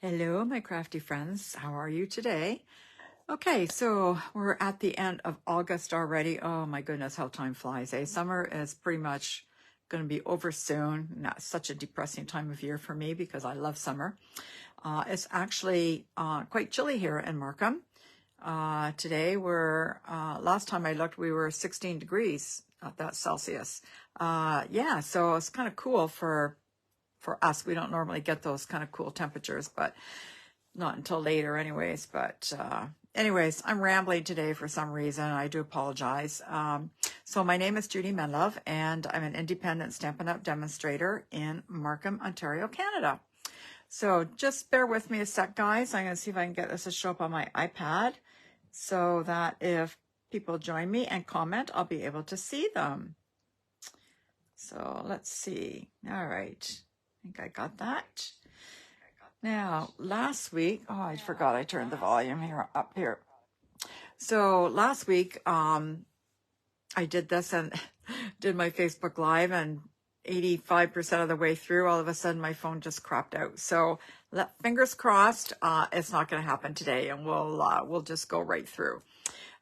Hello, my crafty friends. How are you today? Okay, so we're at the end of August already. Oh my goodness, how time flies, eh? Summer is pretty much going to be over soon. Not such a depressing time of year for me because I love summer. It's actually quite chilly here in Markham. Today last time I looked, we were 16 degrees, that's Celsius. Yeah, so it's kind of cool for us. We don't normally get those kind of cool temperatures, but not until later anyways. But anyways, I'm rambling today for some reason. I do apologize. So my name is Judy Menlove, and I'm an independent Stampin' Up! Demonstrator in Markham, Ontario, Canada. So just bear with me a sec, guys. I'm going to see if I can get this to show up on my iPad so that if people join me and comment, I'll be able to see them. So let's see. All right. I think I got that. Now, last week, oh, I forgot I turned the volume up here. So last week, I did this and did my Facebook Live, and 85% of the way through, all of a sudden my phone just crapped out. So fingers crossed, it's not going to happen today, and we'll just go right through.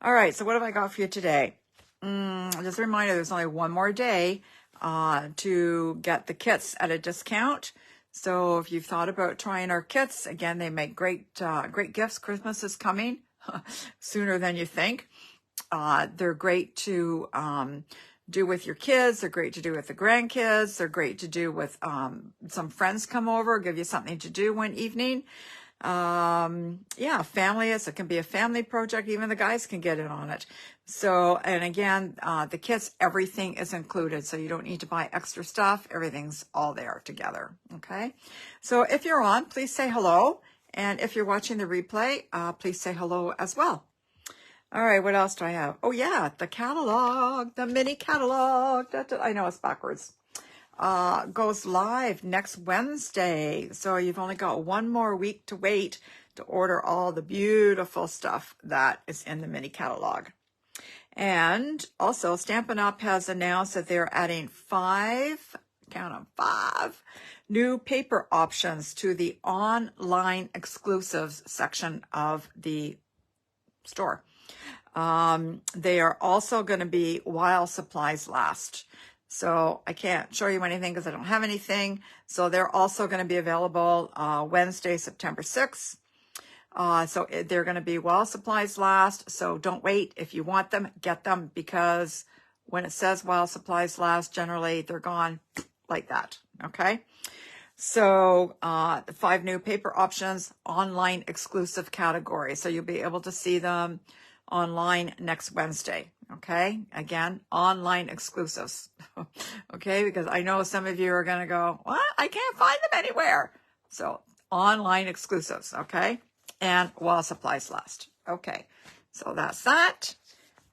All right, so what have I got for you today? Just a reminder, there's only one more day to get the kits at a discount. So if you've thought about trying our kits, again, they make great gifts. Christmas is coming sooner than you think. They're great to do with your kids. They're great to do with the grandkids. They're great to do with some friends come over, give you something to do one evening. Yeah, family it can be a family project. Even the guys can get in on it. So, and again, the kits, everything is included. So you don't need to buy extra stuff. Everything's all there together. Okay. So if you're on, please say hello. And if you're watching the replay, please say hello as well. All right. What else do I have? Oh yeah. The catalog, the mini catalog. I know it's backwards. Goes live next Wednesday. So you've only got one more week to wait to order all the beautiful stuff that is in the mini catalog. And also Stampin' Up! Has announced that they're adding 5 new paper options to the online exclusives section of the store. They are also going to be while supplies last. So I can't show you anything because I don't have anything. So they're also going to be available Wednesday, September 6th. So they're going to be while supplies last. So don't wait. If you want them, get them, because when it says while supplies last, generally they're gone like that. Okay. So the 5 new paper options, online exclusive category. So you'll be able to see them online next Wednesday. Okay. Again, online exclusives. Okay. Because I know some of you are going to go, what? I can't find them anywhere. So online exclusives. Okay. And while supplies last. Okay. So that's that.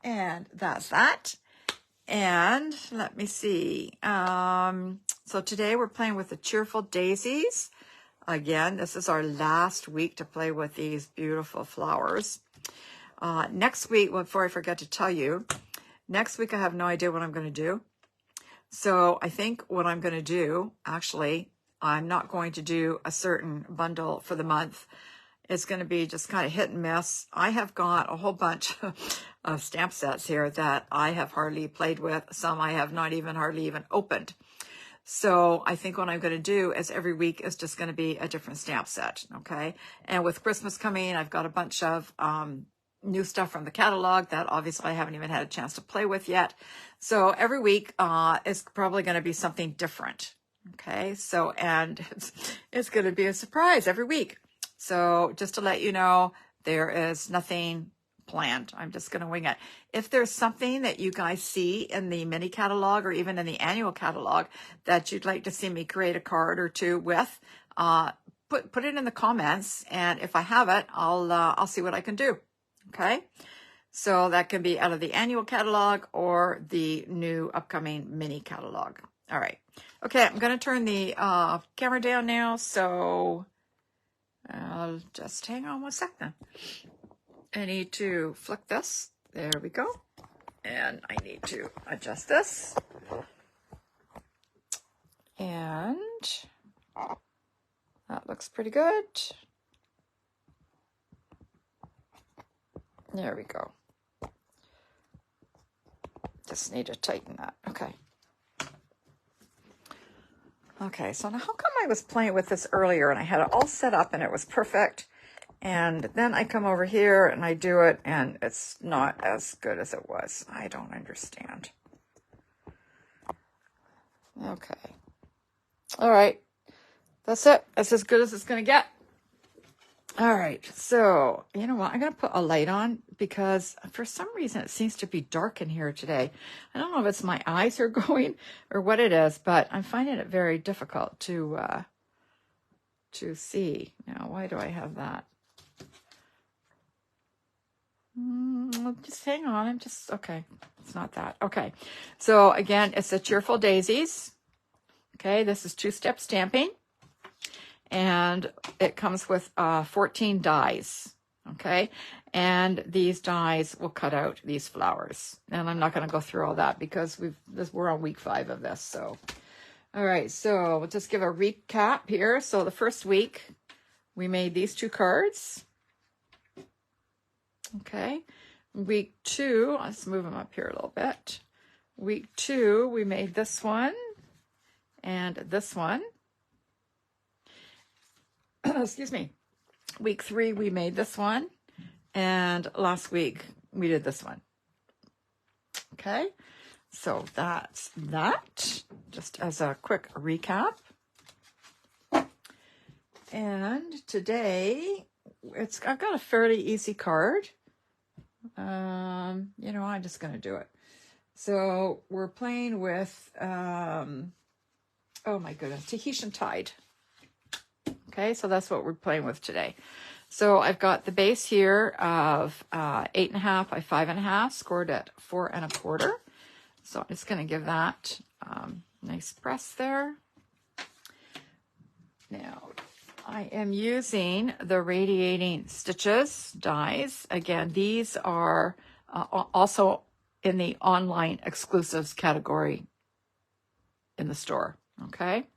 And that's that. And let me see. So today we're playing with the Cheerful Daisies. Again, this is our last week to play with these beautiful flowers. Next week, before I forget to tell you, next week I have no idea what I'm going to do. So I think what I'm going to do, actually, I'm not going to do a certain bundle for the month. It's going to be just kind of hit and miss. I have got a whole bunch of stamp sets here that I have hardly played with. Some I have not even hardly even opened. So I think what I'm going to do is every week is just going to be a different stamp set. Okay. And with Christmas coming, I've got a bunch of new stuff from the catalog that obviously I haven't even had a chance to play with yet. So every week is probably going to be something different. Okay. So, and it's going to be a surprise every week. So just to let you know, there is nothing planned. I'm just going to wing it. If there's something that you guys see in the mini catalog or even in the annual catalog that you'd like to see me create a card or two with, put it in the comments. And if I have it, I'll see what I can do. Okay. So that can be out of the annual catalog or the new upcoming mini catalog. All right. Okay. I'm going to turn the camera down now. So I'll just hang on one second. I need to flick this. There we go. And I need to adjust this. And that looks pretty good. There we go. Just need to tighten that. Okay. Okay, so now how come I was playing with this earlier and I had it all set up and it was perfect, and then I come over here and I do it and it's not as good as it was? I don't understand. Okay. All right. That's it. That's as good as it's going to get. All right. So, you know what? I'm going to put a light on because for some reason it seems to be dark in here today. I don't know if it's my eyes are going or what it is, but I'm finding it very difficult to see. Now, why do I have that? Just hang on. I'm just, okay. It's not that. Okay. So again, it's the Cheerful Daisies. Okay. This is two-step stamping. And it comes with 14 dies, okay? And these dies will cut out these flowers. And I'm not going to go through all that because we're on week 5 of this. So, all right, so we'll just give a recap here. So the first week, we made these 2 cards, okay? Week 2, let's move them up here a little bit. Week 2, we made this one and this one. Excuse me. Week 3, we made this one. And last week, we did this one. Okay. So that's that. Just as a quick recap. And today, I've got a fairly easy card. You know, I'm just going to do it. So we're playing with, oh my goodness, Tahitian Tide. Okay, so that's what we're playing with today. So I've got the base here of 8.5 by 5.5, scored at 4 1/4. So I'm just going to give that nice press there. Now, I am using the Radiating Stitches dies. Again, these are also in the online exclusives category in the store, okay?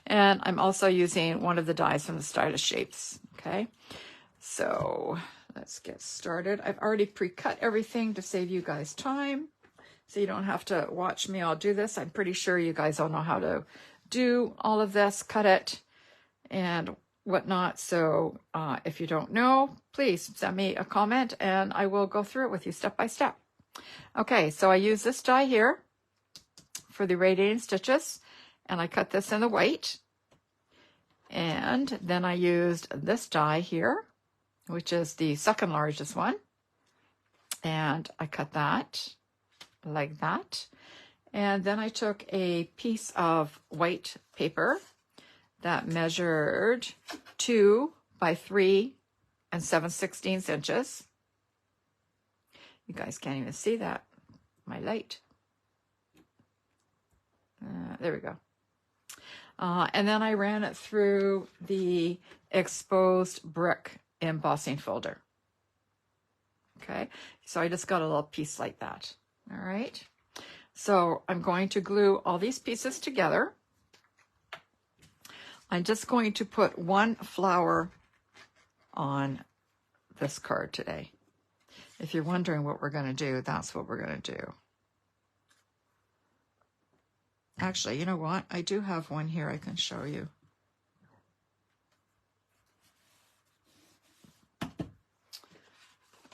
And I'm also using one of the dies from the Stylish Shapes, okay? So let's get started. I've already pre-cut everything to save you guys time, so you don't have to watch me all do this. I'm pretty sure you guys all know how to do all of this, cut it, and whatnot. So if you don't know, please send me a comment, and I will go through it with you step by step. Okay, so I use this die here for the Radiating Stitches. And I cut this in the white. And then I used this die here, which is the second largest one. And I cut that like that. And then I took a piece of white paper that measured 2 by 3 7/16 inches. You guys can't even see that. My light. There we go. And then I ran it through the exposed brick embossing folder. Okay, so I just got a little piece like that. All right, so I'm going to glue all these pieces together. I'm just going to put 1 flower on this card today. If you're wondering what we're going to do, that's what we're going to do. Actually, you know what? I do have one here I can show you. All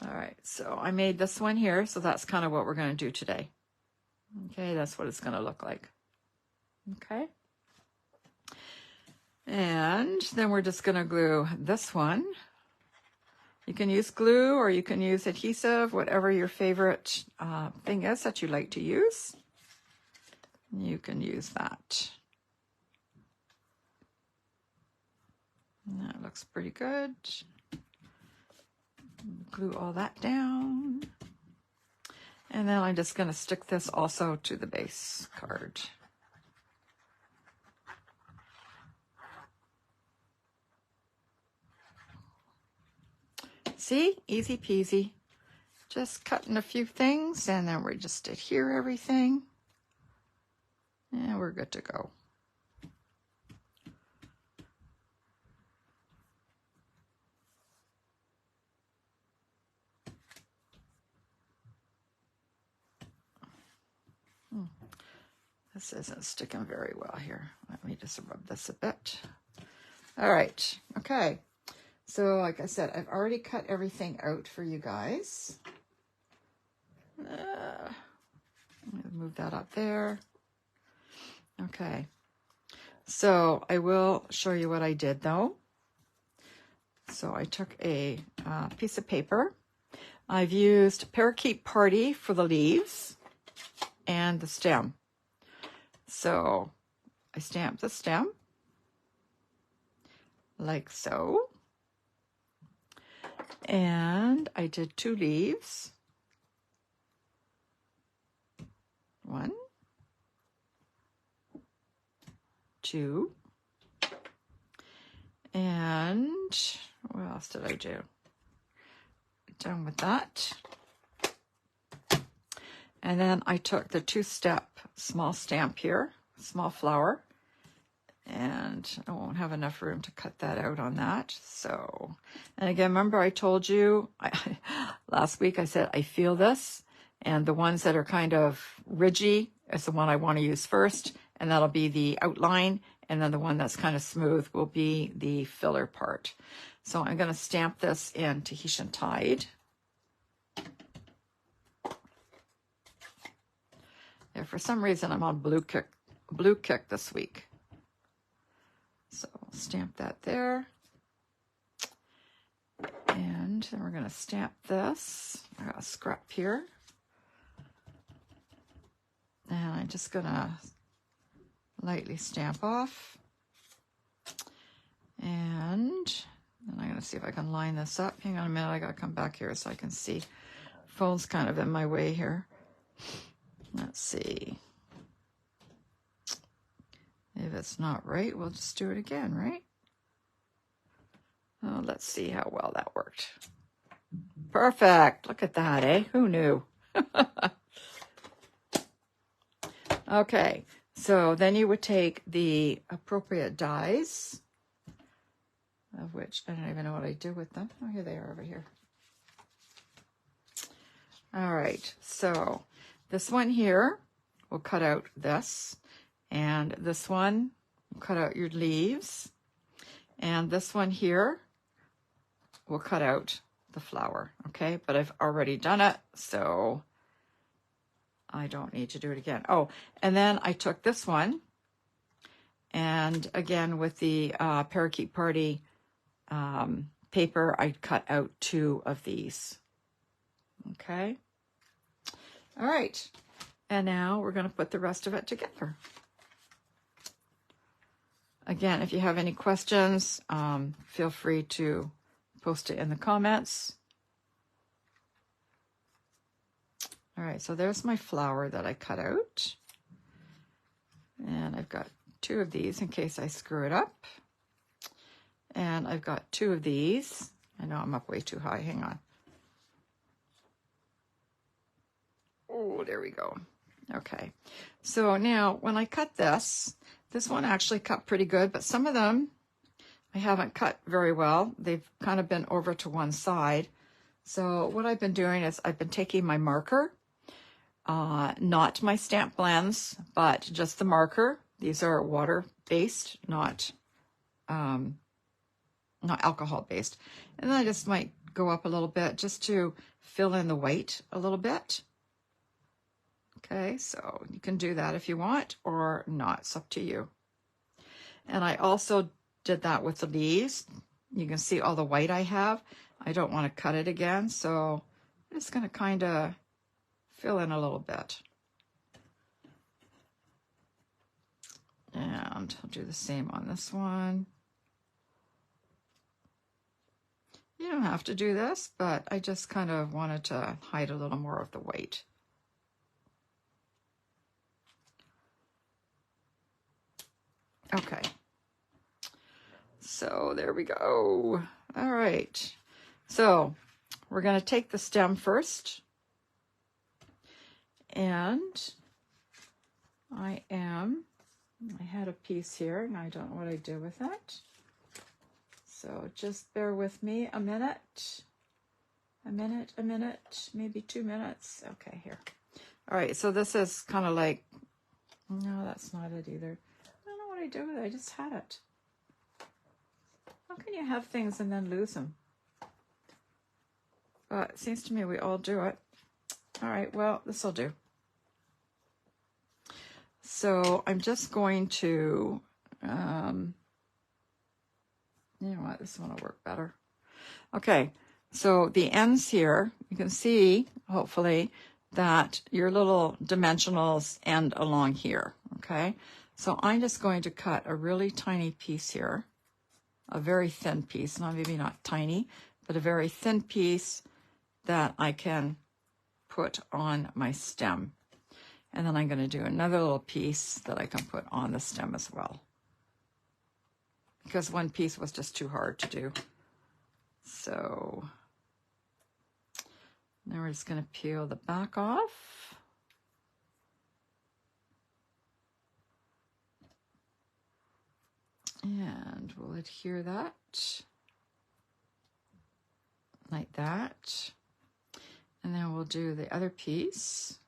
right, so I made this one here, so that's kind of what we're going to do today. Okay, that's what it's going to look like. Okay. And then we're just going to glue this one. You can use glue or you can use adhesive, whatever your favorite thing is that you like to use. You can use that. That looks pretty good. Glue all that down. And then I'm just going to stick this also to the base card. See? Easy peasy. Just cutting a few things and then we just adhere everything. And we're good to go. This isn't sticking very well here. Let me just rub this a bit. All right, okay. So like I said, I've already cut everything out for you guys. Move that up there. Okay. So I will show you what I did though. So I took a piece of paper. I've used Parakeet Party for the leaves and the stem. So I stamped the stem like so. And I did 2 leaves. 1, 2, and what else did I do? Done with that. And then I took the 2-step small stamp here, small flower, and I won't have enough room to cut that out on that. So, and again, remember I told you last week, I said I feel this, and the ones that are kind of ridgy is the one I want to use first, and that'll be the outline, and then the one that's kind of smooth will be the filler part. So I'm going to stamp this in Tahitian Tide. Yeah, for some reason I'm on blue kick this week. So stamp that there. And then we're going to stamp this. I got a scrap here. And I'm just going to lightly stamp off. And then I'm going to see if I can line this up. Hang on a minute, I got to come back here so I can see. Phone's kind of in my way here. Let's see. If it's not right, we'll just do it again, right? Oh, let's see how well that worked. Perfect. Look at that, eh? Who knew? Okay, so then you would take the appropriate dies, of which I don't even know what I do with them. Oh, here they are over here. All right, so this one here will cut out this, and this one will cut out your leaves, and this one here will cut out the flower, okay? But I've already done it, so I don't need to do it again. Oh, and then I took this one, and again with the Parakeet Party paper, I cut out 2 of these. Okay. All right. And now we're going to put the rest of it together. Again, if you have any questions, feel free to post it in the comments. All right, so there's my flower that I cut out. And I've got 2 of these in case I screw it up. And I've got 2 of these. I know I'm up way too high. Hang on. Oh, there we go. Okay. So now when I cut this one actually cut pretty good, but some of them I haven't cut very well. They've kind of been over to one side. So what I've been doing is I've been taking my marker, not my stamp blends, but just the marker. These are water-based, not alcohol-based. And then I just might go up a little bit just to fill in the white a little bit. Okay, so you can do that if you want or not. It's up to you. And I also did that with the leaves. You can see all the white I have. I don't want to cut it again, so I'm just going to kind of fill in a little bit. And I'll do the same on this one. You don't have to do this, but I just kind of wanted to hide a little more of the white. Okay. So there we go. All right. So we're going to take the stem first. And I had a piece here, and I don't know what I do with it. So just bear with me a minute, maybe 2 minutes. Okay, here. All right, so this is kind of like No, that's not it either. I don't know what I do with it. I just had it. How can you have things and then lose them? But it seems to me we all do it. All right, well, this will do. So I'm just going to, you know what, this one will work better. Okay, so the ends here, you can see, hopefully, that your little dimensionals end along here, okay? So I'm just going to cut a really tiny piece here, a very thin piece, maybe not tiny, but a very thin piece that I can put on my stem. And then I'm going to do another little piece that I can put on the stem as well, because one piece was just too hard to do. So now we're just going to peel the back off. And we'll adhere that like that. And then we'll do the other piece.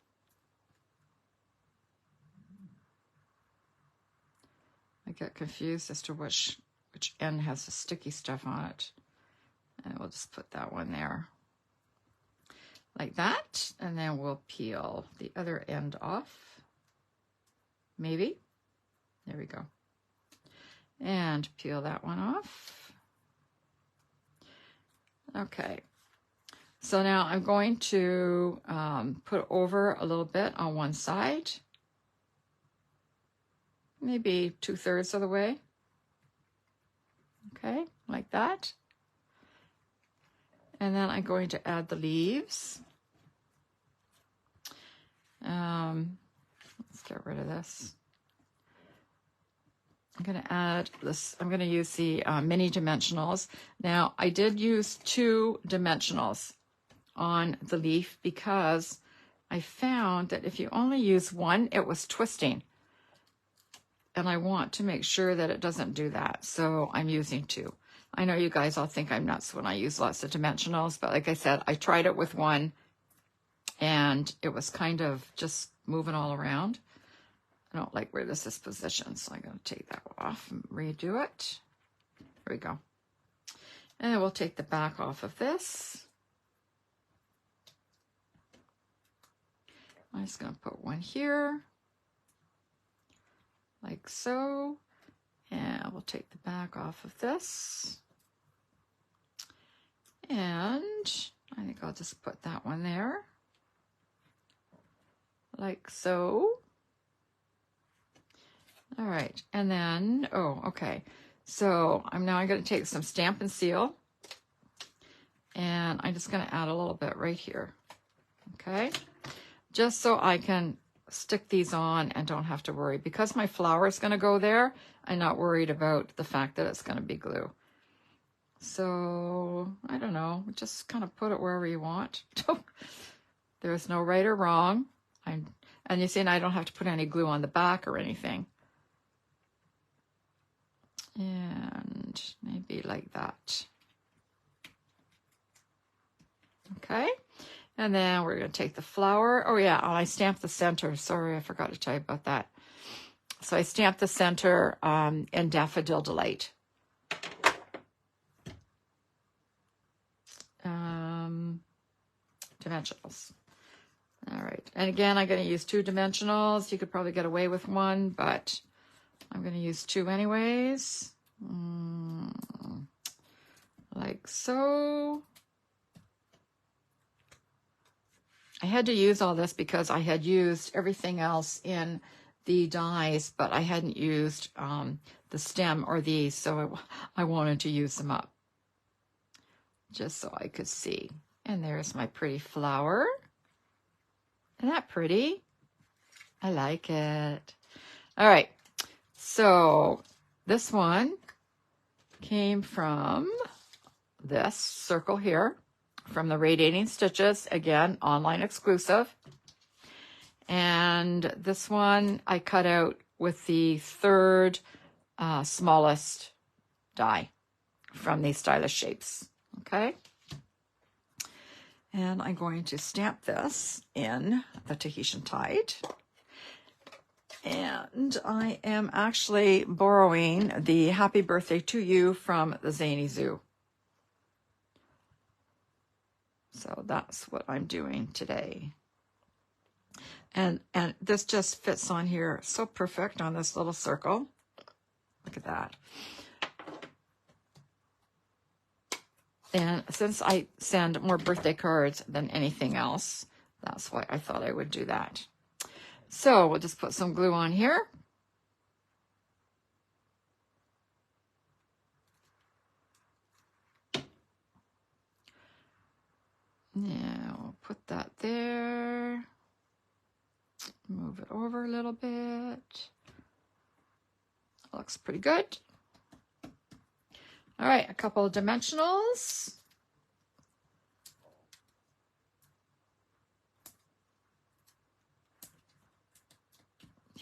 I get confused as to which end has the sticky stuff on it. And we'll just put that one there. Like that. And then we'll peel the other end off. Maybe. There we go. And peel that one off. Okay. So now I'm going to put over a little bit on one side. Maybe 2/3 of the way. Okay, like that. And then I'm going to add the leaves. Let's get rid of this. I'm going to add this. I'm going to use the mini dimensionals. Now, I did use 2 dimensionals on the leaf because I found that if you only use one, it was twisting. And I want to make sure that it doesn't do that. So I'm using 2. I know you guys all think I'm nuts when I use lots of dimensionals, but like I said, I tried it with one and it was kind of just moving all around. I don't like where this is positioned, so I'm going to take that off and redo it. There we go. And then we'll take the back off of this. I'm just going to put one here. Like so, and we'll take the back off of this, and I think I'll just put that one there, like so. All right, and then, oh, okay, so I'm going to take some Stampin' Seal, and I'm just going to add a little bit right here, okay, just so I can stick these on and don't have to worry. Because my flower is going to go there, I'm not worried about the fact that it's going to be glue. So, I don't know, just kind of put it wherever you want. There's no right or wrong. And you see, and I don't have to put any glue on the back or anything. And maybe like that. Okay. And then we're going to take the flower. Oh, yeah, I stamped the center. Sorry, I forgot to tell you about that. So I stamped the center in Daffodil Delight. Dimensionals. All right. And again, I'm going to use 2 dimensionals. You could probably get away with 1, but I'm going to use 2 anyways. Like so. I had to use all this because I had used everything else in the dies, but I hadn't used the stem or these, so I wanted to use them up just so I could see. And there's my pretty flower. Isn't that pretty? I like it. All right, so this one came from this circle here, from the Radiating Stitches, again, online exclusive. And this one I cut out with the 3rd smallest die from these Stylish Shapes, okay? And I'm going to stamp this in the Tahitian Tide. And I am actually borrowing the Happy Birthday to You from the Zany Zoo. So that's what I'm doing today. And this just fits on here so perfect on this little circle. Look at that. And since I send more birthday cards than anything else, that's why I thought I would do that. So we'll just put some glue on here. Now we'll put that there. Move it over a little bit. Looks pretty good. All right, a couple of dimensionals.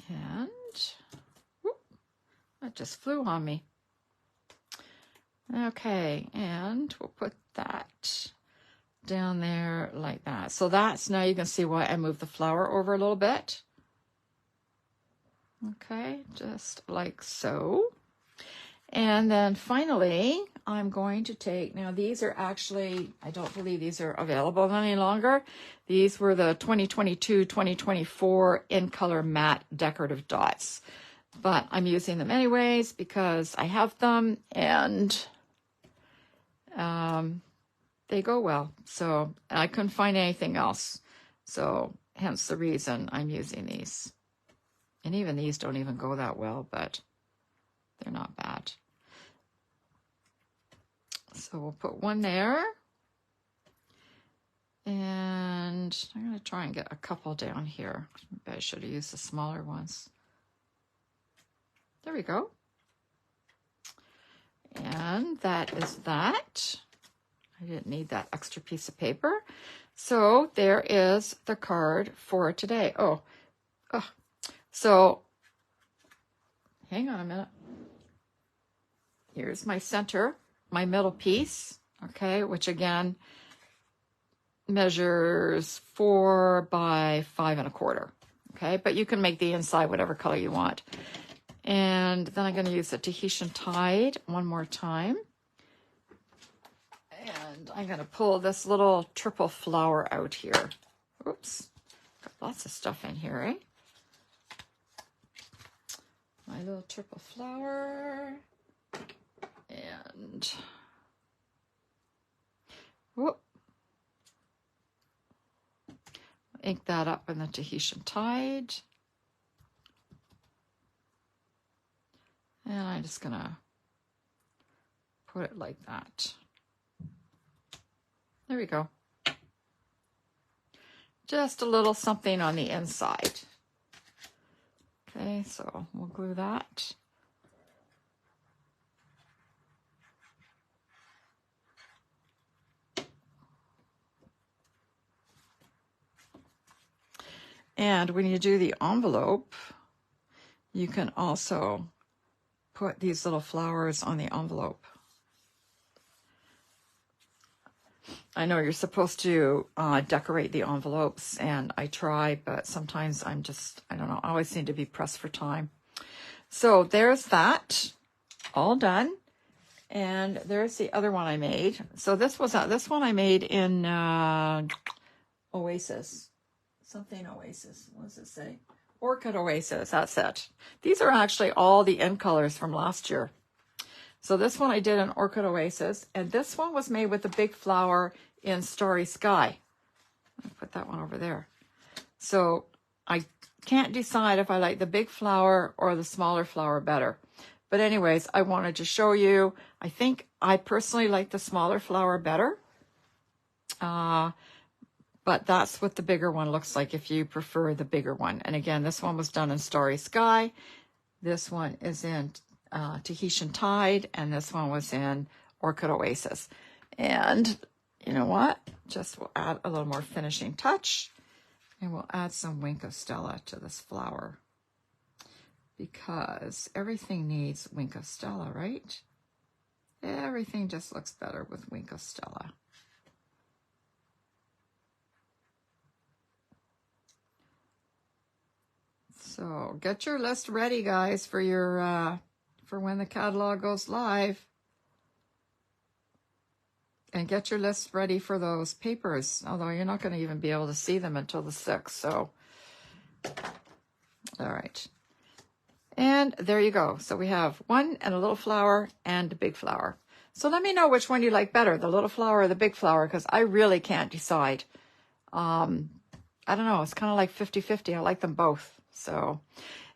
And whoop, that just flew on me. Okay, and we'll put that down there like that. So that's, now you can see why I moved the flower over a little bit. Okay, just like so. And then finally, I'm going to take, now these are actually, I don't believe these are available any longer. These were the 2022-2024 in color matte decorative dots. But I'm using them anyways because I have them and they go well. So I couldn't find anything else. So hence the reason I'm using these. And even these don't even go that well, but they're not bad. So we'll put one there. And I'm going to try and get a couple down here. Maybe I should have used the smaller ones. There we go. And that is that. I didn't need that extra piece of paper. So there is the card for today. So hang on a minute. Here's my center, my middle piece, okay, which again measures 4 by 5 1/4, okay, but you can make the inside whatever color you want. And then I'm going to use the Tahitian Tide one more time. And I'm going to pull this little triple flower out here. Oops, got lots of stuff in here, eh? My little triple flower. And whoop, ink that up in the Tahitian Tide. And I'm just gonna put it like that. There we go. Just a little something on the inside. Okay, so we'll glue that. And when you do the envelope, you can also put these little flowers on the envelope. I know you're supposed to decorate the envelopes, and I try, but sometimes I don't know, I always seem to be pressed for time. So there's that, all done. And there's the other one I made. So this one I made in Oasis. Something Oasis. What does it say? Orchid Oasis. That's it. These are actually all the end colors from last year. So this one I did in Orchid Oasis, and this one was made with a big flower in Starry Sky. I'll put that one over there. So I can't decide if I like the big flower or the smaller flower better. But anyways, I wanted to show you. I think I personally like the smaller flower better. But that's what the bigger one looks like if you prefer the bigger one. And again, this one was done in Starry Sky. This one is in Tahitian Tide, and this one was in Orchid Oasis. And you know what? Just we'll add a little more finishing touch, and we'll add some Wink of Stella to this flower, because everything needs Wink of Stella, right? Everything just looks better with Wink of Stella. So get your list ready, guys, for your for when the catalog goes live. And get your list ready for those papers, although you're not going to even be able to see them until the 6th. So, all right. And there you go. So we have one and a little flower and a big flower. So let me know which one you like better, the little flower or the big flower, because I really can't decide. I don't know. It's kind of like 50-50. I like them both. So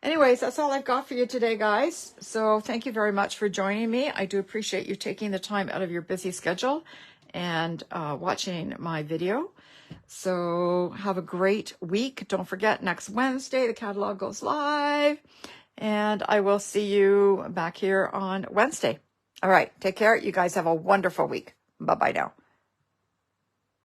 anyways, that's all I've got for you today, guys. So thank you very much for joining me. I do appreciate you taking the time out of your busy schedule and watching my video. So have a great week. Don't forget, next Wednesday, the catalog goes live. And I will see you back here on Wednesday. All right. Take care. You guys have a wonderful week. Bye-bye now.